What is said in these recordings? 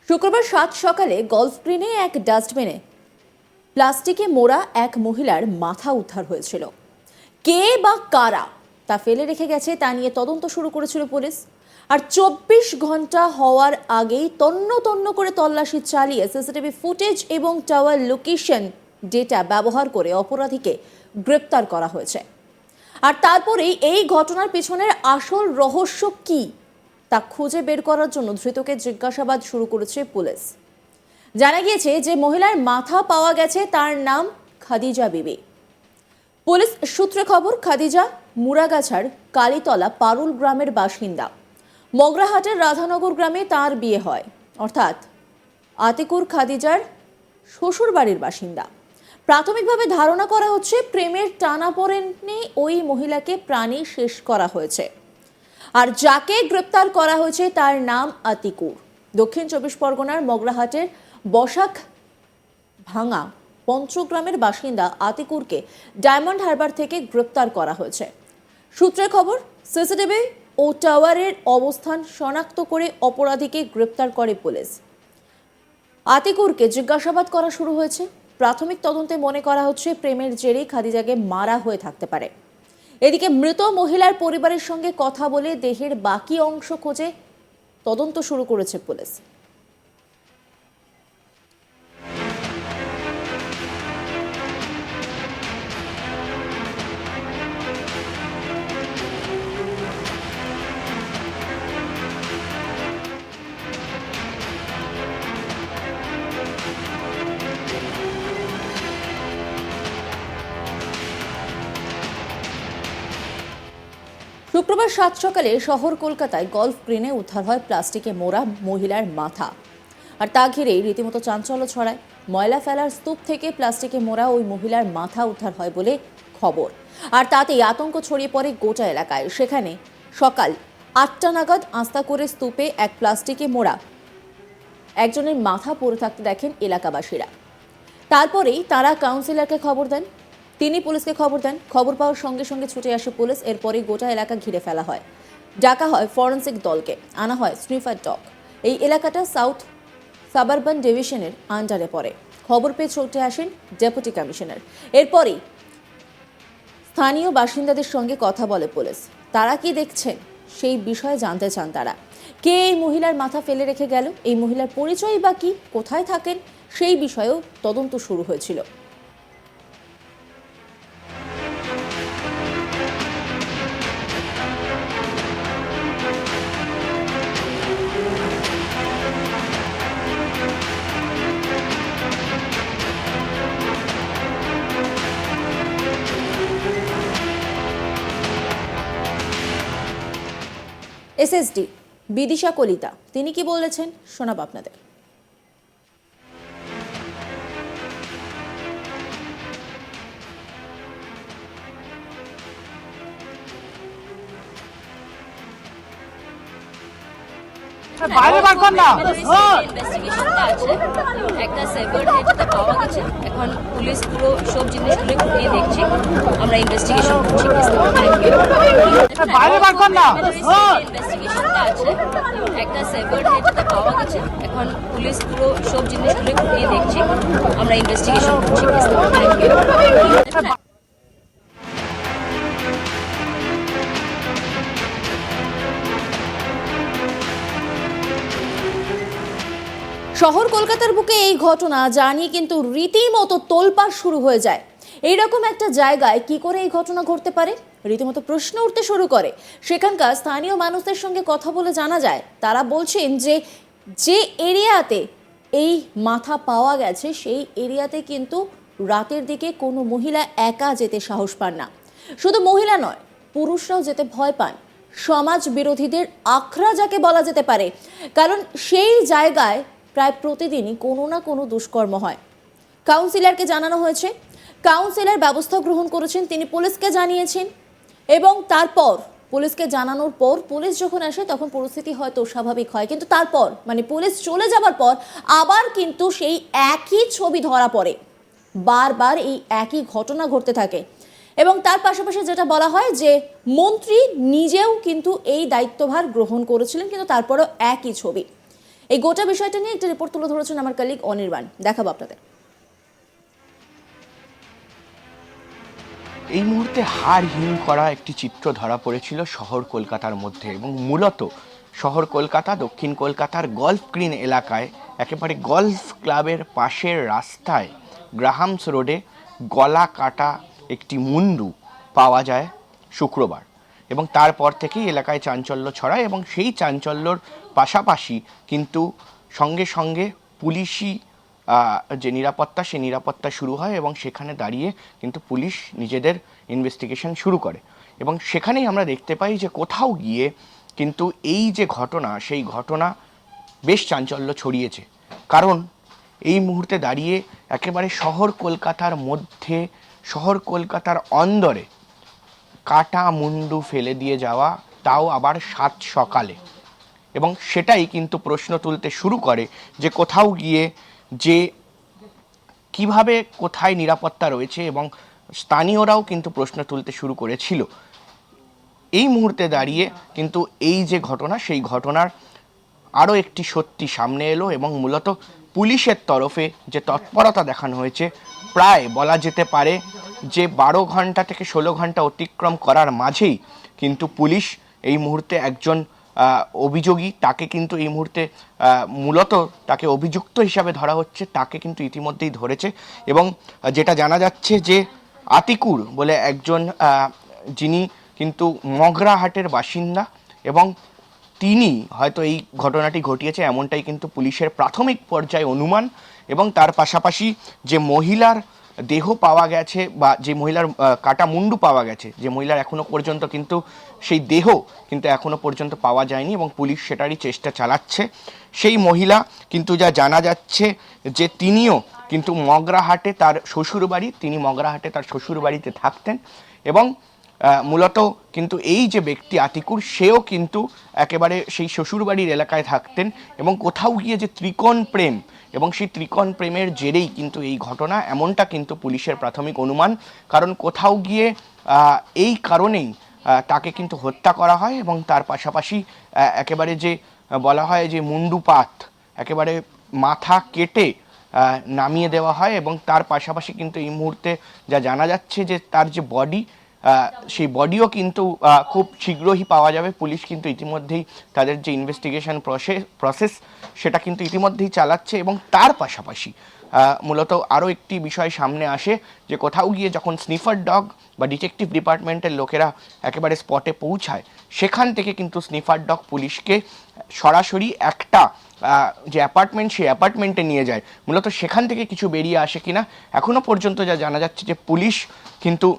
শুক্রবার ৭ সকালে গলফ গ্রিনে এক ডাস্টবিনে প্লাস্টিকে মোড়া এক মহিলার মাথা উদ্ধার হয়েছিল। কে বা কারা তা ফেলে রেখে গেছে তা নিয়ে তদন্ত শুরু করেছিল পুলিশ। আর ২৪ ঘন্টা হওয়ার আগেই তন্ন তন্ন করে তল্লাশি চালিয়ে সিসিটিভি ফুটেজ এবং টাওয়ার লোকেশন ডেটা ব্যবহার করে অপরাধীকে গ্রেপ্তার করা হয়েছে। আর তারপরেই এই ঘটনার পেছনের আসল রহস্য কি তা খুঁজে বের করার জন্য ধৃতকে জিজ্ঞাসাবাদ শুরু করেছে পুলিশ। জানা গিয়েছে যে মহিলার মাথা পাওয়া গেছে তার নাম খাদিজা বিবি। পুলিশ সূত্রে খবর, খাদিজা মুরাগাছার কালীতলা পারুল গ্রামের বাসিন্দা। মগরাহাটের রাধানগর গ্রামে তার বিয়ে হয়, অর্থাৎ আতিকুর খাদিজার শ্বশুর বাড়ির বাসিন্দা। প্রাথমিকভাবে ধারণা করা হচ্ছে প্রেমের টানাপোড়েনে ওই মহিলাকে প্রাণে শেষ করা হয়েছে। আর যাকে গ্রেপ্তার করা হয়েছে তার নাম আতিকুর। দক্ষিণ ২৪ পরগনার মগরাহাটের বসাক ভাঙা পঞ্চগ্রামের বাসিন্দা আতিকুরকে ডায়মন্ড হারবার থেকে গ্রেপ্তার করা হয়েছে। সূত্রের খবর, সিসিটিভি ও টাওয়ারের অবস্থান শনাক্ত করে অপরাধীকে গ্রেপ্তার করে পুলিশ। আতিকুরকে জিজ্ঞাসাবাদ করা শুরু হয়েছে। প্রাথমিক তদন্তে মনে করা হচ্ছে প্রেমের জেরেই খাদিজাকে মারা হয়ে থাকতে পারে। এদিকে মৃত মহিলার পরিবারের সঙ্গে কথা বলে দেহের বাকি অংশ খোঁজে তদন্ত শুরু করেছে পুলিশ। শুক্রবার ৭ সকালে শহর কলকাতায় গলফ গ্রিনে উদ্ধার হয় প্লাস্টিকে মোড়া মহিলার মাথা। আর তা ঘিরেই রীতিমতো চাঞ্চল্য ছড়ায়। ময়লা ফেলার স্তূপ থেকে প্লাস্টিকে মোড়া ওই মহিলার মাথা উদ্ধার হয় বলে খবর। আর তাতেই আতঙ্ক ছড়িয়ে পড়ে গোটা এলাকায়। সেখানে সকাল ৮টা নাগাদ আস্থা করে স্তূপে এক প্লাস্টিকে মোড়া একজনের মাথা পড়ে থাকতে দেখেন এলাকাবাসীরা। তারপরেই তারা কাউন্সিলরকে খবর দেন, তিনি পুলিশকে খবর দেন। খবর পাওয়ার সঙ্গে সঙ্গে ছুটে আসে পুলিশ। এরপরেই গোটা এলাকা ঘিরে ফেলা হয়। ডাকা হয় ফরেন্সিক দলকে, আনা হয় স্নিফার ডগ। এই এলাকাটা সাউথ সাবারবান ডিভিশনের আন্ডারে পড়ে। খবর পেয়ে ছুটে আসেন ডেপুটি কমিশনার। এরপরেই স্থানীয় বাসিন্দাদের সঙ্গে কথা বলে পুলিশ। তারা কি দেখছেন সেই বিষয়ে জানতে চান তারা। কে এই মহিলার মাথা ফেলে রেখে গেল, এই মহিলার পরিচয় বা কি, কোথায় থাকেন, সেই বিষয়েও তদন্ত শুরু হয়েছিল। এসএসডি বিদিশা কলিতা তিনি কি বলেছেন শোনাব আপনাদের। বাইরে বার কর না। ইনভেস্টিগেশনটা আছে, একটা সেভার্ড হেডটা পাওয়া গেছে। এখন পুলিশ পুরো সব জিনিসগুলো খুঁটিয়ে দেখছে। আমরা ইনভেস্টিগেশন করছি। বাইরে বার কর না। ইনভেস্টিগেশনটা আছে, একটা সেভার্ড হেডটা পাওয়া গেছে। এখন পুলিশ পুরো সব জিনিসগুলো খুঁটিয়ে দেখছে। আমরা ইনভেস্টিগেশন করছি। শহর কলকাতার বুকে এই ঘটনা জানিয়ে কিন্তু রীতিমতো তোলপাড় শুরু হয়ে যায়। এইরকম একটা জায়গায় কি করে এই ঘটনা ঘটতে পারে, রীতিমতো প্রশ্ন উঠতে শুরু করে। সেখানকার স্থানীয় মানুষদের সঙ্গে কথা বলে জানা যায়, তারা বলছেন যে এরিয়াতে এই মাথা পাওয়া গেছে সেই এরিয়াতে কিন্তু রাতের দিকে কোনো মহিলা একা যেতে সাহস পান না। শুধু মহিলা নয়, পুরুষরাও যেতে ভয় পান। সমাজ বিরোধীদের আখড়া যাকে বলা যেতে পারে, কারণ সেই জায়গায় প্রায় প্রতিদিনই কোনো না কোনো দুষ্কর্ম হয়। কাউন্সিলরকে জানানো হয়েছে, কাউন্সিলর ব্যবস্থা গ্রহণ করেছেন, তিনি পুলিশকে জানিয়েছেন এবং তারপর পুলিশকে জানানোর পর পুলিশ যখন আসে তখন পরিস্থিতি হয়তো স্বাভাবিক হয়, কিন্তু তারপর মানে পুলিশ চলে যাবার পর আবার কিন্তু সেই একই ছবি ধরা পড়ে। বারবার এই একই ঘটনা ঘটতে থাকে এবং তার পাশাপাশি যেটা বলা হয় যে মন্ত্রী নিজেও কিন্তু এই দায়িত্বভার গ্রহণ করেছিলেন, কিন্তু তারপরেও একই ছবি। এই গোটা বিষয়টা নিয়ে একটা রিপোর্ট তুলে ধরেছেন আমার কলিগ অনির্বাণ, দেখাবো আপনাদের। এই মুহূর্তে হাড় হিম করা একটি চিত্র ধরা পড়েছিল শহর কলকাতার মধ্যে, এবং মূলত শহর কলকাতা, দক্ষিণ কলকাতার গল্ফ গ্রিন এলাকায় একেবারে গল্ফ ক্লাবের পাশের রাস্তায় গ্রাহামস রোডে গলা কাটা একটি মুন্ডু পাওয়া যায় শুক্রবার, এবং তারপর থেকেই এলাকায় চাঞ্চল্য ছড়ায়। এবং সেই চাঞ্চল্যর পাশাপাশি কিন্তু সঙ্গে সঙ্গে পুলিশি যে নিরাপত্তা, সেই নিরাপত্তা শুরু হয়, এবং সেখানে দাঁড়িয়ে কিন্তু পুলিশ নিজেদের ইনভেস্টিগেশন শুরু করে। এবং সেখানেই আমরা দেখতে পাই যে কোথাও গিয়ে কিন্তু এই যে ঘটনা, সেই ঘটনা বেশ চাঞ্চল্য ছড়িয়েছে। কারণ এই মুহূর্তে দাঁড়িয়ে একেবারে শহর কলকাতার মধ্যে, শহর কলকাতার অন্দরে কাটা মুন্ডু ফেলে দিয়ে যাওয়া, তাও আবার সাত সকালে। এবং সেটাই কিন্তু প্রশ্ন তুলতে শুরু করে যে কোথাও গিয়ে যে কিভাবে কোথায় নিরাপত্তা রয়েছে, এবং স্থানীয়রাও কিন্তু প্রশ্ন তুলতে শুরু করেছিল। এই মুহূর্তে দাঁড়িয়ে কিন্তু এই যে ঘটনা, সেই ঘটনার আরও একটি সত্যি সামনে এলো, এবং মূলত পুলিশের তরফে যে তৎপরতা দেখানো হয়েছে, প্রায় বলা যেতে পারে যে 12 ঘন্টা থেকে 16 ঘন্টা অতিক্রম করার মাঝেই কিন্তু পুলিশ এই মুহূর্তে একজন অভিযোগী, তাকে কিন্তু এই মুহূর্তে মূলত তাকে অভিযুক্ত হিসাবে ধরা হচ্ছে, তাকে কিন্তু ইতিমধ্যেই ধরেছে। এবং যেটা জানা যাচ্ছে যে আতিকুর বলে একজন যিনি কিন্তু মগরাহাটের বাসিন্দা, এবং তিনি হয়তো এই ঘটনাটি ঘটিয়েছে এমনটাই কিন্তু পুলিশের প্রাথমিক পর্যায়ে অনুমান। এবং তার পাশাপাশি যে মহিলার দেহ পাওয়া গেছে, বা যে মহিলার কাটা মুন্ডু পাওয়া গেছে, যে মহিলার এখনো পর্যন্ত কিন্তু সেই দেহ কিন্তু এখনো পর্যন্ত পাওয়া যায়নি, এবং পুলিশ সেটারই চেষ্টা চালাচ্ছে। সেই মহিলা কিন্তু যা জানা যাচ্ছে যে তিনিও কিন্তু মগরাহাটে তার শ্বশুরবাড়ি, তিনি মগরাহাটে তার শ্বশুরবাড়িতে থাকতেন, এবং মূলত কিন্তু এই যে ব্যক্তি আতিকুর, সেও কিন্তু একেবারে সেই শ্বশুরবাড়ির এলাকায় থাকতেন। এবং কোথাও গিয়ে যে ত্রিকোণ প্রেম, এবং সেই ত্রিকোণ প্রেমের জেরেই কিন্তু এই ঘটনা, এমনটা কিন্তু পুলিশের প্রাথমিক অনুমান। কারণ কোথাও গিয়ে এই কারণেই তাকে কিন্তু হত্যা করা হয়, এবং তার পাশাপাশি একেবারে যে বলা হয় যে মুন্ডুপাত, একেবারে মাথা কেটে নামিয়ে দেওয়া হয়। এবং তার পাশাপাশি কিন্তু এই মুহূর্তে যা জানা যাচ্ছে যে তার যে বডি, সেই বডিও কিন্তু খুব শীঘ্রই পাওয়া যাবে। পুলিশ কিন্তু ইতিমধ্যেই তাদের যে ইনভেস্টিগেশন প্রসেস সেটা কিন্তু ইতিমধ্যেই চালাচ্ছে। এবং তার পাশাপাশি মূলত আরও একটি বিষয় সামনে আসে যে কোথাও গিয়ে যখন স্নিফার ডগ বা ডিটেকটিভ ডিপার্টমেন্টের লোকেরা একেবারে স্পটে পৌঁছায়, সেখান থেকে কিন্তু স্নিফার ডগ পুলিশকে সরাসরি একটা যে অ্যাপার্টমেন্ট, সেই অ্যাপার্টমেন্টে নিয়ে যায়। মূলত সেখান থেকে কিছু বেরিয়ে আসে কিনা এখনও পর্যন্ত যা জানা যাচ্ছে যে পুলিশ কিন্তু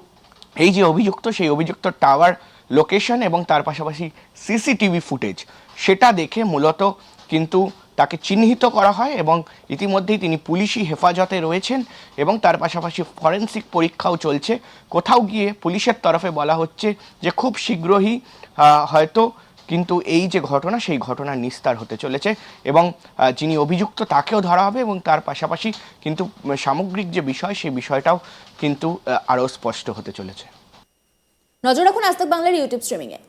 এই যে অভিযুক্ত, সেই অভিযুক্ত টাওয়ার লোকেশন এবং তার পাশাপাশি সিসিটিভি ফুটেজ, সেটা দেখে মূলত কিন্তু তাকে চিহ্নিত করা হয়, এবং ইতিমধ্যেই তিনি পুলিশি হেফাজতে রয়েছেন, এবং তার পাশাপাশি ফরেনসিক পরীক্ষাও চলছে। কোথাও গিয়ে পুলিশের তরফে বলা হচ্ছে যে খুব শীঘ্রই হয়তো কিন্তু এই যে ঘটনা, সেই ঘটনা নিস্তার হতে চলেছে, এবং যিনি অভিযুক্ত তাকেও ধরা হবে, এবং তার পাশাপাশি কিন্তু সামগ্রিক যে বিষয়, সেই বিষয়টাও কিন্তু আরও স্পষ্ট হতে চলেছে। নজর রাখুন আজ তাক বাংলার ইউটিউব স্ট্রিমিংয়ে।